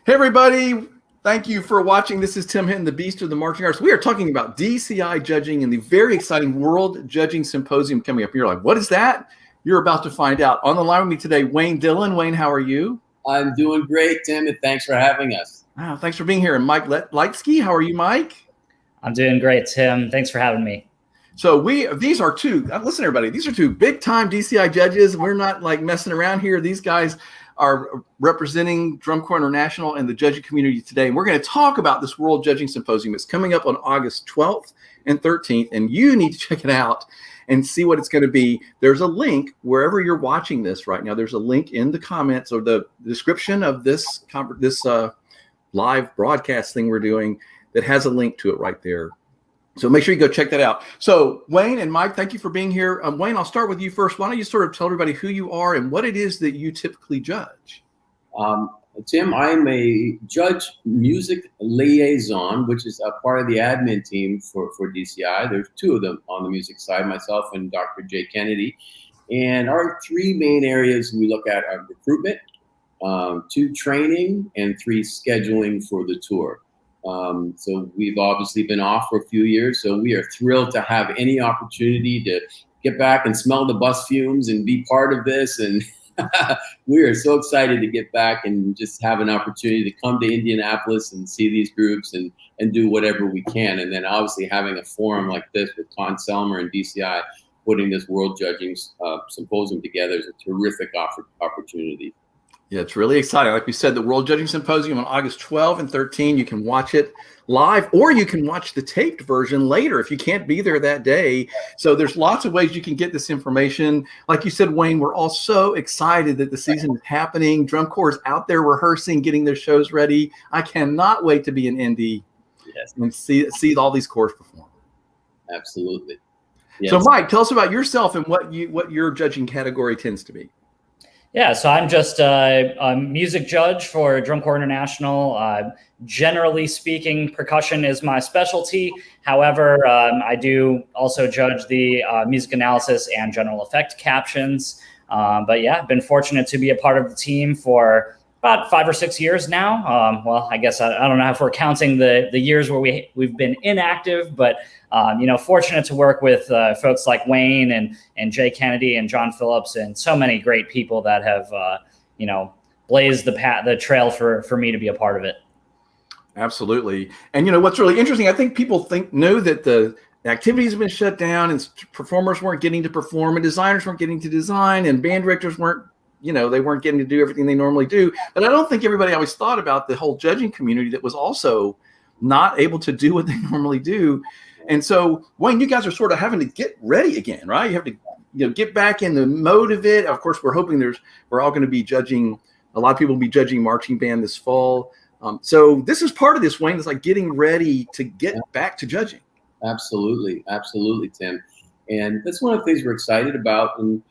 Hey, everybody. Thank you for watching. This is Tim Hinton, the Beast of the Marching Arts. We are talking about DCI judging and the very exciting World Judging Symposium coming up. You're like, what is that? You're about to find out. On the line with me today, Wayne Dillon. Wayne, how are you? I'm doing great, Tim, and thanks for having us. Wow, thanks for being here. And Mike Lightsky, how are you, Mike? I'm doing great, Tim. Thanks for having me. So these are two, listen, everybody, these are two big-time DCI judges. We're not like messing around here. These guys are representing Drum Corps International and the judging community today. And we're going to talk about this World Judging Symposium. It's coming up on August 12th and 13th, and you need to check it out and see what it's going to be. There's a link wherever you're watching this right now. There's a link in the comments or the description of this live broadcast thing we're doing that has a link to it right there. So make sure you go check that out. So Wayne and Mike, thank you for being here. Wayne, I'll start with you first. Why don't you sort of tell everybody who you are and what it is that you typically judge? Tim, I'm a judge music liaison, which is a part of the admin team for DCI. There's two of them on the music side, myself and Dr. Jay Kennedy. And our three main areas we look at are recruitment, 2, training, and 3, scheduling for the tour. So we've obviously been off for a few years, so we are thrilled to have any opportunity to get back and smell the bus fumes and be part of this. And we are so excited to get back and just have an opportunity to come to Indianapolis and see these groups and do whatever we can. And then obviously having a forum like this with Con Selmer and DCI putting this World Judging Symposium together is a terrific opportunity. Yeah, it's really exciting. Like we said, the World Judging Symposium on August 12 and 13. You can watch it live or you can watch the taped version later if you can't be there that day. So there's lots of ways you can get this information. Like you said, Wayne, we're all so excited that the season is happening. Drum Corps is out there rehearsing, getting their shows ready. I cannot wait to be in Indy and see all these corps perform. Absolutely. Yes. So Mike, tell us about yourself and what your judging category tends to be. Yeah, so I'm just a music judge for Drum Corps International. Generally speaking, percussion is my specialty. However, I do also judge the music analysis and general effect captions. But yeah, I've been fortunate to be a part of the team for about 5 or 6 years now. Well, I guess I don't know if we're counting the years where we've been inactive, but fortunate to work with folks like Wayne and Jay Kennedy and John Phillips and so many great people that have blazed the trail for me to be a part of it. Absolutely. And what's really interesting, I think people know that the activities have been shut down and performers weren't getting to perform and designers weren't getting to design and band directors weren't getting to do everything they normally do. But I don't think everybody always thought about the whole judging community that was also not able to do what they normally do. And so, Wayne, you guys are sort of having to get ready again, right? You have to get back in the mode of it. Of course, we're hoping we're all going to be judging. A lot of people will be judging marching band this fall. So this is part of this, Wayne. It's like getting ready to get back to judging. Absolutely, Tim. And that's one of the things we're excited about. And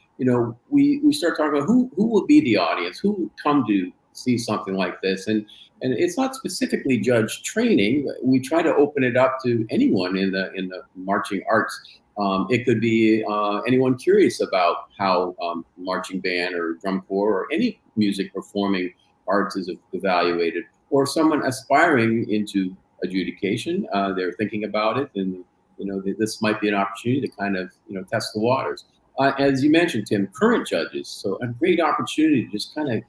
we start talking about who will be the audience, who will come to see something like this, and it's not specifically judge training. We try to open it up to anyone in the marching arts. It could be anyone curious about how marching band or drum corps or any music performing arts is evaluated, or someone aspiring into adjudication. They're thinking about it, and this might be an opportunity to kind of test the waters. As you mentioned, Tim, current judges, so a great opportunity to just kind of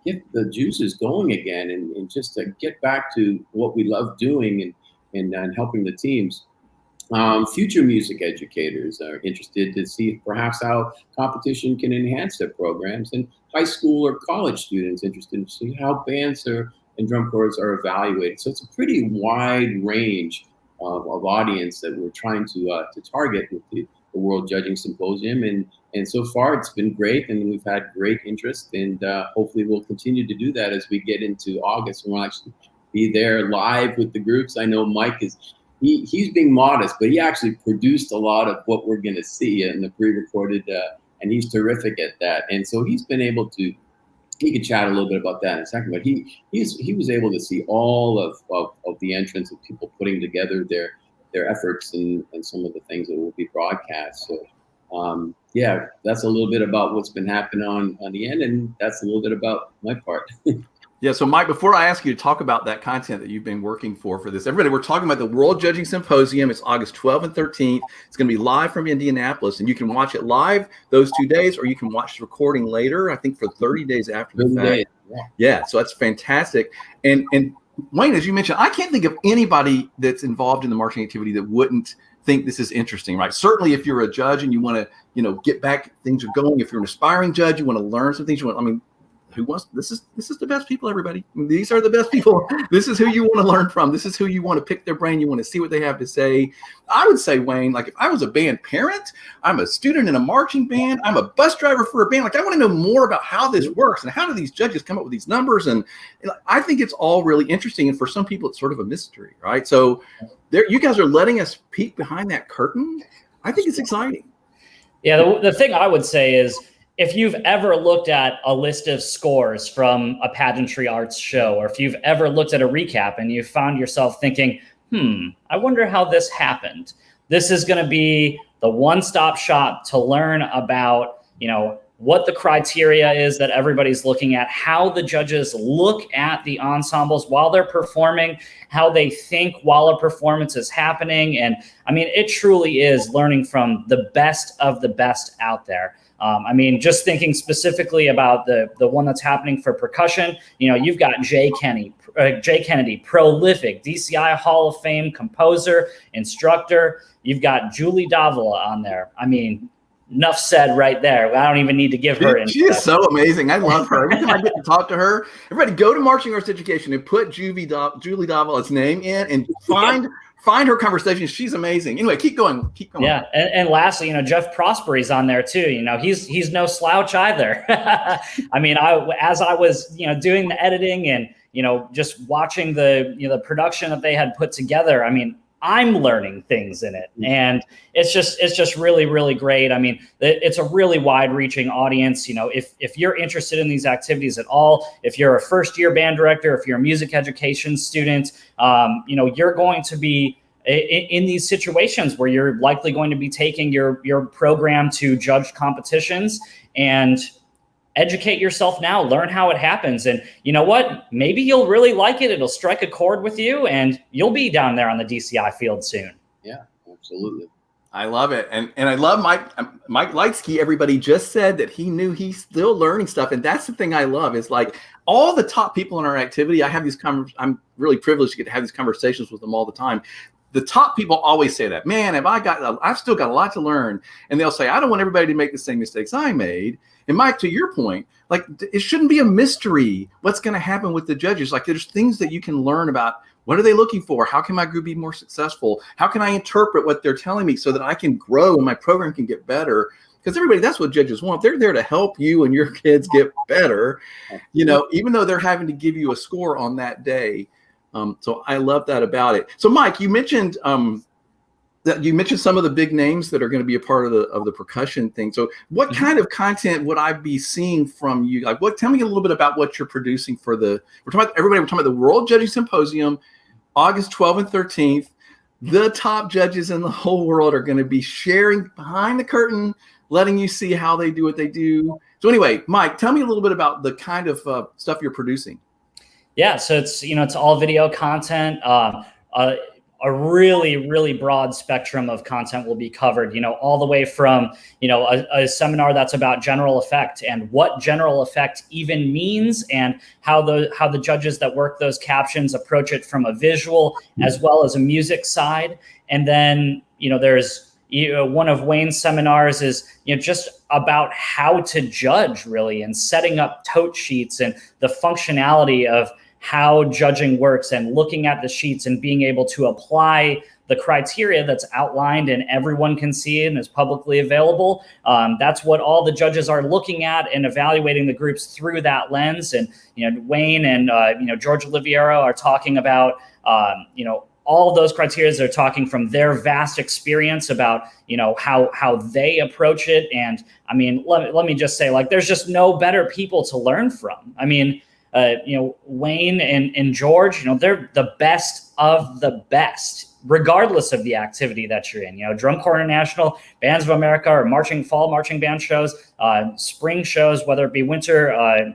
get the juices going again and just to get back to what we love doing and helping the teams. Future music educators are interested to see perhaps how competition can enhance their programs, and high school or college students interested to see how bands and drum corps are evaluated. So it's a pretty wide range of audience that we're trying to target with the World Judging Symposium, and so far it's been great, and we've had great interest, and hopefully we'll continue to do that as we get into August, and we'll actually be there live with the groups. I know Mike he's being modest, but he actually produced a lot of what we're going to see in the pre-recorded, and he's terrific at that. And so he's been able to. He could chat a little bit about that in a second, but he was able to see all of the entrants of people putting together their efforts and some of the things that will be broadcast. So that's a little bit about what's been happening on the end, and that's a little bit about my part. Yeah. So, Mike, before I ask you to talk about that content that you've been working for this, everybody, we're talking about the World Judging Symposium. It's August 12th and 13th. It's going to be live from Indianapolis, and you can watch it live those 2 days, or you can watch the recording later, I think for 30 days after the fact. Yeah. So that's fantastic. And Wayne, as you mentioned, I can't think of anybody that's involved in the marching activity that wouldn't think this is interesting, right? Certainly if you're a judge and you want to, get back, things are going. If you're an aspiring judge, you want to learn some things. Who wants this is the best people, everybody. These are the best people. This is who you want to learn from. This is who you want to pick their brain. You want to see what they have to say. I would say, Wayne, like if I was a band parent, I'm a student in a marching band, I'm a bus driver for a band, like I want to know more about how this works and how do these judges come up with these numbers. And I think it's all really interesting. And for some people, it's sort of a mystery, right? So you guys are letting us peek behind that curtain. I think it's exciting. Yeah, the thing I would say is, if you've ever looked at a list of scores from a pageantry arts show, or if you've ever looked at a recap and you found yourself thinking, I wonder how this happened. This is going to be the one-stop shop to learn about, what the criteria is that everybody's looking at, how the judges look at the ensembles while they're performing, how they think while a performance is happening. And it truly is learning from the best of the best out there. Just thinking specifically about the one that's happening for percussion, you've got Jay Kennedy, prolific DCI Hall of Fame composer, instructor. You've got Julie Davila on there. Enough said right there. I don't even need to give her. She is so amazing. I love her. Every time I get to talk to her, everybody go to Marching Arts Education and put Julie Davila's name in and find her conversation. She's amazing. Anyway, keep going. Yeah. And lastly, Jeff Prospery's on there too. He's no slouch either. As I was, doing the editing and, just watching the production that they had put together, I'm learning things in it, and it's just really, really great. It's a really wide reaching audience. If you're interested in these activities at all, if you're a first year band director, if you're a music education student, you're going to be in these situations where you're likely going to be taking your program to judged competitions, and educate yourself now, learn how it happens. And you know what? Maybe you'll really like it. It'll strike a chord with you, and you'll be down there on the DCI field soon. Yeah, absolutely. I love it. And I love Mike Lightsky. Everybody just said that he knew he's still learning stuff. And that's the thing I love is like all the top people in our activity. I have these I'm really privileged to get to have these conversations with them all the time. The top people always say that, man, I've still got a lot to learn. And they'll say, I don't want everybody to make the same mistakes I made. And Mike, to your point, like it shouldn't be a mystery what's going to happen with the judges. Like there's things that you can learn about. What are they looking for? How can my group be more successful? How can I interpret what they're telling me so that I can grow and my program can get better? Because everybody, that's what judges want. They're there to help you and your kids get better, even though they're having to give you a score on that day. So I love that about it. So Mike, you mentioned some of the big names that are going to be a part of the percussion thing. So what kind of content would I be seeing from you? Like tell me a little bit about what you're producing for we're talking about the World Judging Symposium, August 12th and 13th. The top judges in the whole world are going to be sharing behind the curtain, letting you see how they do what they do. So anyway, Mike, tell me a little bit about the kind of stuff you're producing. Yeah. So it's all video content. A really, really broad spectrum of content will be covered, all the way from, a seminar that's about general effect and what general effect even means, and how the judges that work those captions approach it from a visual as well as a music side. And then, there's one of Wayne's seminars is, just about how to judge really, and setting up tote sheets and the functionality of how judging works, and looking at the sheets and being able to apply the criteria that's outlined and everyone can see it and is publicly available. That's what all the judges are looking at and evaluating the groups through that lens. And, Wayne and, George Oliviero are talking about, all of those criteria. They're talking from their vast experience about, how they approach it. And let me just say, like, there's just no better people to learn from. Wayne and George, they're the best of the best regardless of the activity that you're in. Drum Corps International, Bands of America, or fall marching band shows, spring shows, whether it be winter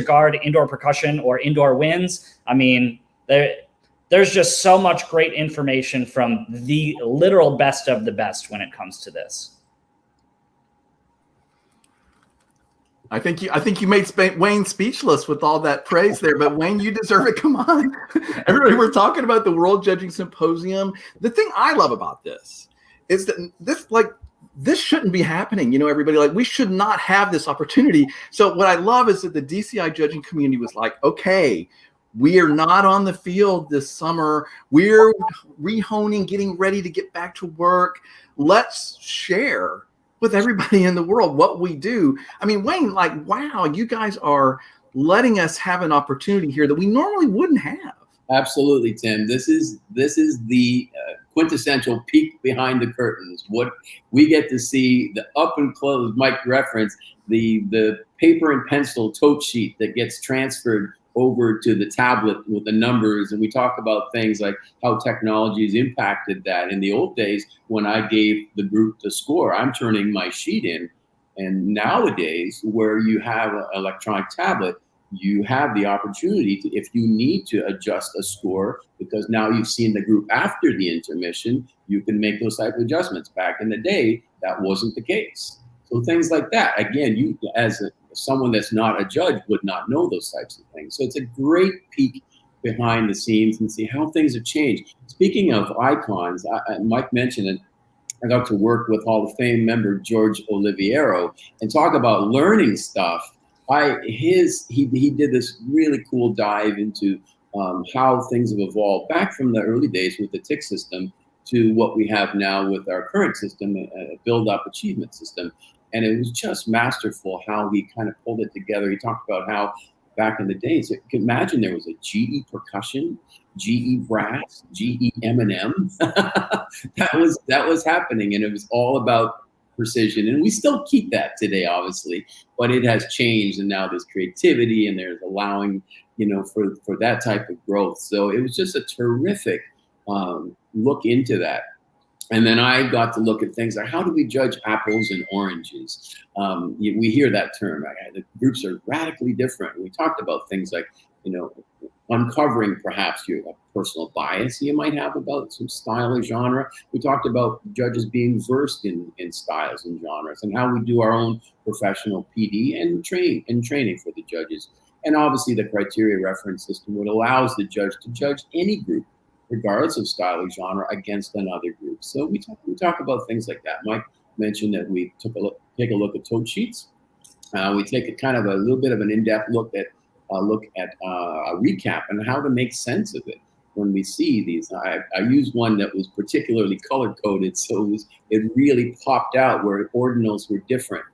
guard, indoor percussion, or indoor winds. I mean, there's just so much great information from the literal best of the best when it comes to this. I think you made Wayne speechless with all that praise there, but Wayne, you deserve it. Come on. Everybody, we're talking about the World Judging Symposium. The thing I love about this is that this shouldn't be happening. Everybody, we should not have this opportunity. So what I love is that the DCI judging community was like, okay, we are not on the field this summer. We're rehoning, getting ready to get back to work. Let's share with everybody in the world what we do. I mean, Wayne, wow, you guys are letting us have an opportunity here that we normally wouldn't have. Absolutely, Tim. This is the quintessential peek behind the curtains. What we get to see, the up and close, Mike referenced, the paper and pencil tote sheet that gets transferred over to the tablet with the numbers. And we talk about things like how technology has impacted that. In the old days, when I gave the group the score, I'm turning my sheet in. And nowadays, where you have an electronic tablet, you have the opportunity to, if you need to adjust a score, because now you've seen the group after the intermission, you can make those type of adjustments. Back in the day, that wasn't the case. So things like that, again, you as someone that's not a judge would not know those types of things. So it's a great peek behind the scenes and see how things have changed. Speaking of icons, Mike mentioned it. I got to work with Hall of Fame member George Oliviero and talk about learning stuff. He did this really cool dive into how things have evolved back from the early days with the TIC system to what we have now with our current system, a build-up achievement system. And it was just masterful how he kind of pulled it together. He talked about how back in the days, you can imagine there was a GE percussion, GE brass, GE M&M. that was happening, and it was all about precision. And we still keep that today, obviously, but it has changed, and now there's creativity and there's allowing, for that type of growth. So it was just a terrific look into that. And then I got to look at things like, how do we judge apples and oranges? We hear that term. The groups are radically different. We talked about things like, uncovering perhaps your personal bias you might have about some style or genre. We talked about judges being versed in styles and genres, and how we do our own professional PD and training for the judges. And obviously the criteria reference system, which allows the judge to judge any group, regardless of style or genre, against another group. So we talk about things like that. Mike mentioned that we take a look at tote sheets. We take a little bit of an in-depth look at a recap and how to make sense of it when we see these. I used one that was particularly color-coded, so it really popped out where ordinals were different.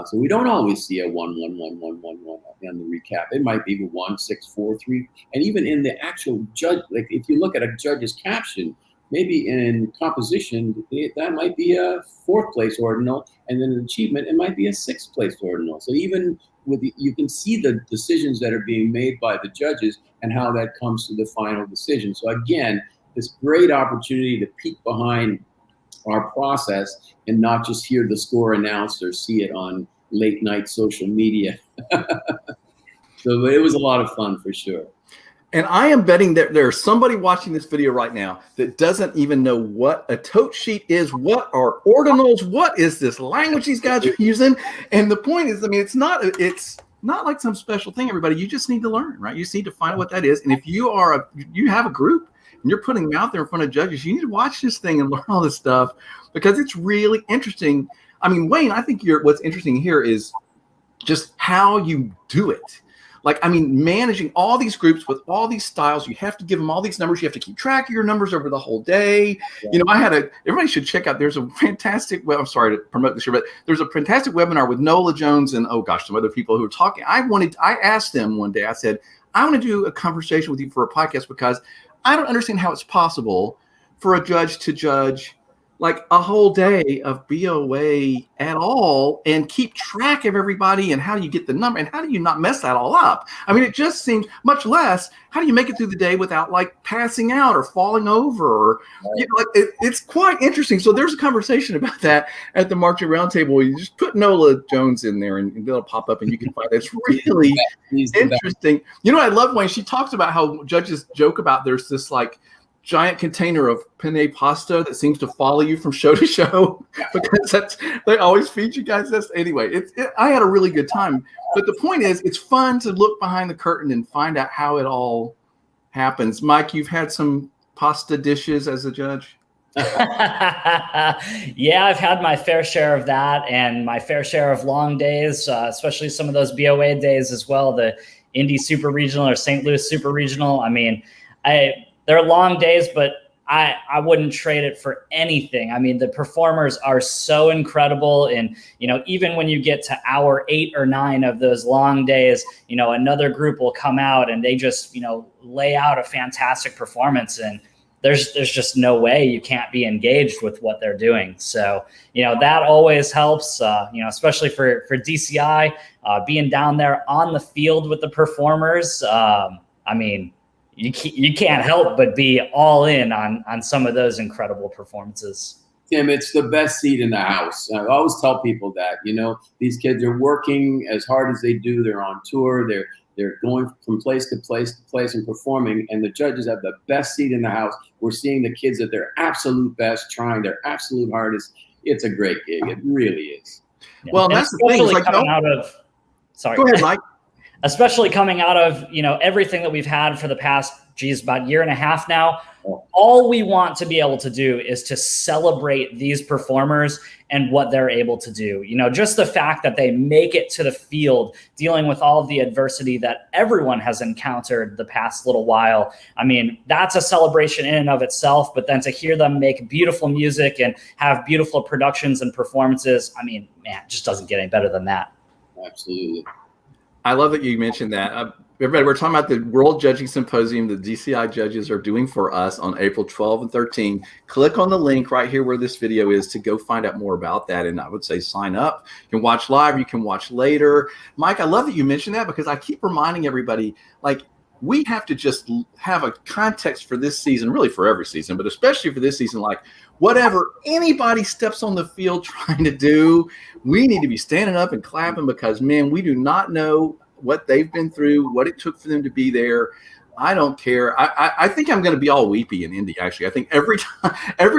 So we don't always see a 1 1 1 1 1 1 on the recap. It might be 1 6 4 3, and even in the actual judge, like if you look at a judge's caption, maybe in composition that might be a 4th place ordinal, and then in achievement it might be a 6th place ordinal. So even you can see the decisions that are being made by the judges and how that comes to the final decision. So again, this great opportunity to peek behind our process and not just hear the score announced or see it on late night social media. So it was a lot of fun for sure. And I am betting that there's somebody watching this video right now that doesn't even know what a tote sheet is, what are ordinals, what is this language these guys are using. And the point is, it's not like some special thing, everybody. You just need to learn, right? You just need to find out what that is. And if you have a group and you're putting them out there in front of judges, you need to watch this thing and learn all this stuff, because it's really interesting. I mean, Wayne, I think what's interesting here is just how you do it. Managing all these groups with all these styles, you have to give them all these numbers. You have to keep track of your numbers over the whole day. Yeah. Everybody should check out, there's a fantastic I'm sorry to promote this here, but there's a fantastic webinar with Nola Jones and, some other people who are talking. I asked them one day, I said, I want to do a conversation with you for a podcast, because I don't understand how it's possible for a judge to judge like a whole day of BOA at all and keep track of everybody, and how do you get the number, and how do you not mess that all up? I mean, it just seems, much less how do you make it through the day without like passing out or falling over, or you know, like it's quite interesting. So there's a conversation about that at the marching roundtable. You just put Nola Jones in there and it'll pop up and you can find it. It's really interesting. You know, I love when she talks about how judges joke about there's this like giant container of penne pasta that seems to follow you from show to show because they always feed you guys this. Anyway, I had a really good time. But the point is, it's fun to look behind the curtain and find out how it all happens. Mike, you've had some pasta dishes as a judge? Yeah, I've had my fair share of that and my fair share of long days, especially some of those BOA days as well, the Indy Super Regional or St. Louis Super Regional. I mean, they're long days, but I wouldn't trade it for anything. I mean, the performers are so incredible. And, you know, even when you get to hour 8 or 9 of those long days, you know, another group will come out and they just, you know, lay out a fantastic performance. And there's just no way you can't be engaged with what they're doing. So, you know, that always helps, you know, especially for DCI, being down there on the field with the performers. I mean, you can't help but be all in on some of those incredible performances. Tim, it's the best seat in the house. I always tell people that, you know, these kids are working as hard as they do. They're on tour. They're going from place to place to place and performing, and the judges have the best seat in the house. We're seeing the kids at their absolute best, trying their absolute hardest. It's a great gig. It really is. Yeah. Well, that's the thing. It's like, coming out of, sorry. Go ahead, Mike. Especially coming out of, you know, everything that we've had for the past, about year and a half now. All we want to be able to do is to celebrate these performers and what they're able to do. You know, just the fact that they make it to the field, dealing with all of the adversity that everyone has encountered the past little while. I mean, that's a celebration in and of itself, but then to hear them make beautiful music and have beautiful productions and performances, I mean, man, it just doesn't get any better than that. Absolutely. I love that you mentioned that. Everybody, we're talking about the World Judging Symposium the DCI judges are doing for us on April 12 and 13. Click on the link right here where this video is to go find out more about that. And I would say sign up. You can watch live. You can watch later. Mike, I love that you mentioned that because I keep reminding everybody, like, we have to just have a context for this season, really for every season, but especially for this season, like whatever anybody steps on the field trying to do, we need to be standing up and clapping because, man, we do not know what they've been through, what it took for them to be there. I don't care. I think I'm going to be all weepy in Indy. Actually, I think every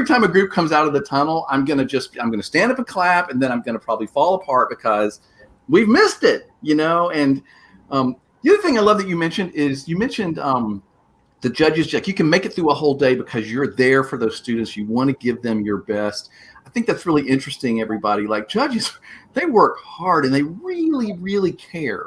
time a group comes out of the tunnel, I'm going to stand up and clap, and then I'm going to probably fall apart because we've missed it, you know. And the other thing I love that you mentioned is the judges. Like, you can make it through a whole day because you're there for those students. You want to give them your best. I think that's really interesting. Everybody, like judges, they work hard and they really, really care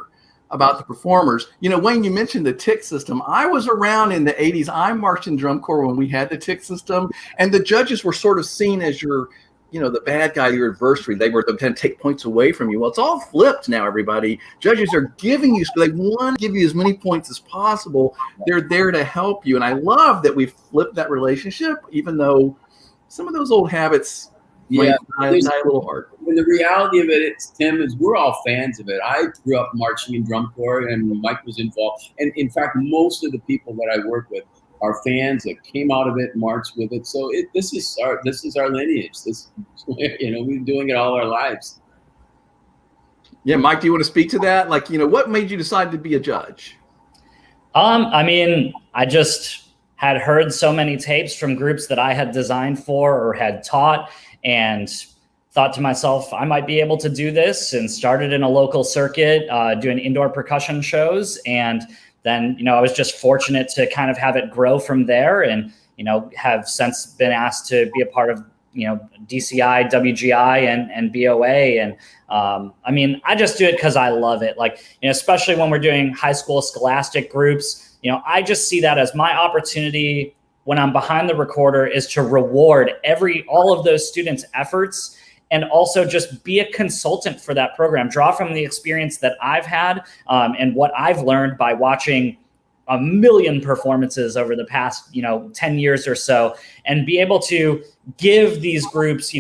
about the performers. You know, Wayne, you mentioned the tick system. I was around in the 80s. I marched in drum corps when we had the tick system, and the judges were sort of seen as your, you know, the bad guy, your adversary. They were going to take points away from you. Well, it's all flipped now, everybody. Judges are giving you, they want to give you as many points as possible. They're there to help you. And I love that we've flipped that relationship, even though some of those old habits die a little hard. And the reality of it, Tim, is we're all fans of it. I grew up marching in drum corps, and Mike was involved. And in fact, most of the people that I work with are fans that came out of it, marched with it. So this is our lineage. This, you know, we've been doing it all our lives. Yeah, Mike, do you want to speak to that? Like, you know, what made you decide to be a judge? I mean, I just had heard so many tapes from groups that I had designed for or had taught, and thought to myself, I might be able to do this, and started in a local circuit doing indoor percussion shows. And then, you know, I was just fortunate to kind of have it grow from there, and, you know, have since been asked to be a part of, you know, DCI, WGI, and BOA. And I mean, I just do it because I love it. Like, you know, especially when we're doing high school scholastic groups, you know, I just see that as my opportunity when I'm behind the recorder is to reward all of those students' efforts, and also just be a consultant for that program, draw from the experience that I've had and what I've learned by watching a million performances over the past, 10 years or so, and be able to give these groups,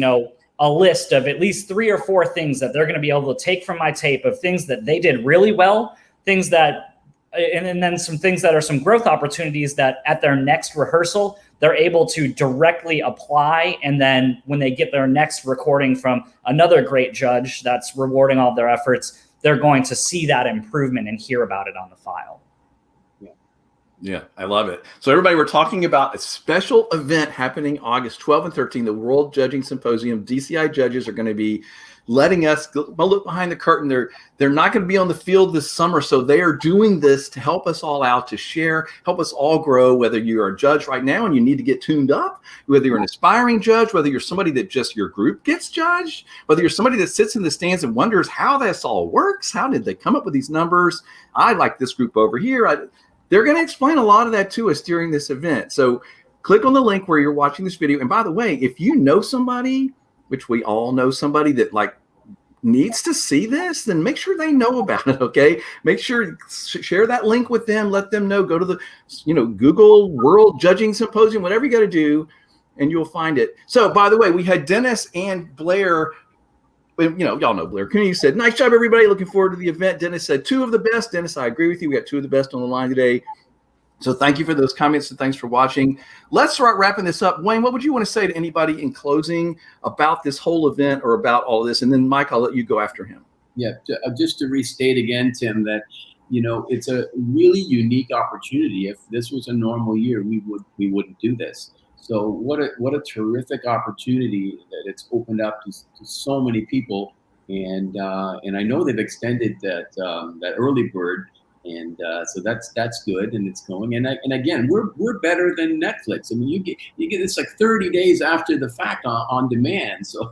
a list of at least 3 or 4 things that they're going to be able to take from my tape of things that they did really well, things that, and then some things that are some growth opportunities that at their next rehearsal, they're able to directly apply. And then when they get their next recording from another great judge that's rewarding all their efforts, they're going to see that improvement and hear about it on the file. Yeah, I love it. So everybody, we're talking about a special event happening August 12 and 13, the World Judging Symposium. DCI judges are going to be letting us look behind the curtain. They're not going to be on the field this summer, so they are doing this to help us all out, to share, help us all grow, whether you're a judge right now and you need to get tuned up, whether you're an aspiring judge, whether you're somebody that just your group gets judged, whether you're somebody that sits in the stands and wonders how this all works. How did they come up with these numbers? I like this group over here. They're going to explain a lot of that to us during this event. So click on the link where you're watching this video. And by the way, if you know somebody, which we all know somebody that needs to see this, then make sure they know about it. Okay. Make sure share that link with them. Let them know, go to the, Google World Judging Symposium, whatever you got to do, and you'll find it. So by the way, we had Dennis and Blair. Y'all know Blair Cooney said, nice job, everybody. Looking forward to the event. Dennis said 2 of the best. Dennis, I agree with you. We got 2 of the best on the line today. So thank you for those comments and thanks for watching. Let's start wrapping this up. Wayne, what would you want to say to anybody in closing about this whole event or about all of this? And then Mike, I'll let you go after him. Yeah, just to restate again, Tim, that it's a really unique opportunity. If this was a normal year, we wouldn't do this. So what a terrific opportunity that it's opened up to so many people, and I know they've extended that early bird, and so that's good, and it's going. And again, we're better than Netflix. I mean, you get this 30 days after the fact on demand, so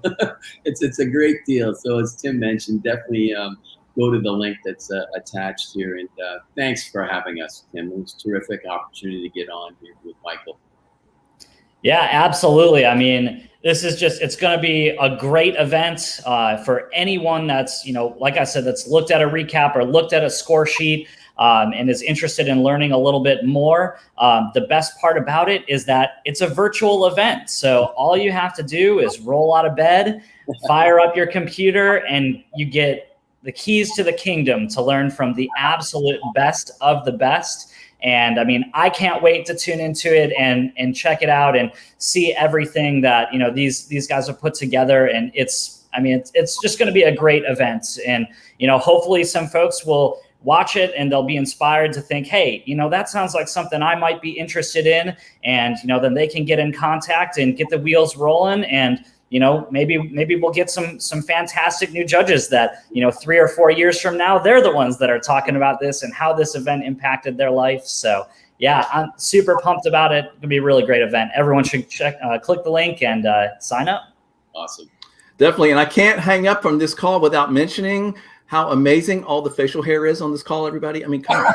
it's a great deal. So as Tim mentioned, definitely go to the link that's attached here, and thanks for having us, Tim. It was a terrific opportunity to get on here with Michael. Yeah, absolutely. I mean, this is it's going to be a great event for anyone that's, like I said, that's looked at a recap or looked at a score sheet and is interested in learning a little bit more. The best part about it is that it's a virtual event. So all you have to do is roll out of bed, fire up your computer, and you get the keys to the kingdom to learn from the absolute best of the best. And I mean, I can't wait to tune into it and check it out and see everything that, these guys have put together. And it's just going to be a great event. And, hopefully some folks will watch it and they'll be inspired to think, hey, that sounds like something I might be interested in. And, then they can get in contact and get the wheels rolling. And, maybe we'll get some fantastic new judges that, 3 or 4 years from now, they're the ones that are talking about this and how this event impacted their life. So yeah, I'm super pumped about it. It's gonna be a really great event. Everyone should click the link and sign up. Awesome. Definitely. And I can't hang up from this call without mentioning how amazing all the facial hair is on this call, everybody. I mean, come on.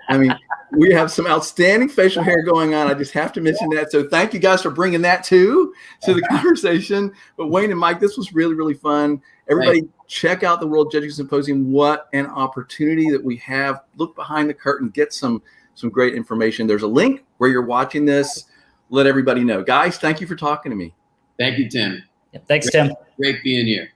I mean, we have some outstanding facial hair going on. I just have to mention that. So thank you guys for bringing that to the conversation. But Wayne and Mike, this was really, really fun. Everybody check out the World Judging Symposium. What an opportunity that we have. Look behind the curtain, get some great information. There's a link where you're watching this. Let everybody know. Guys, thank you for talking to me. Thank you, Tim. Thanks, Tim. Great being here.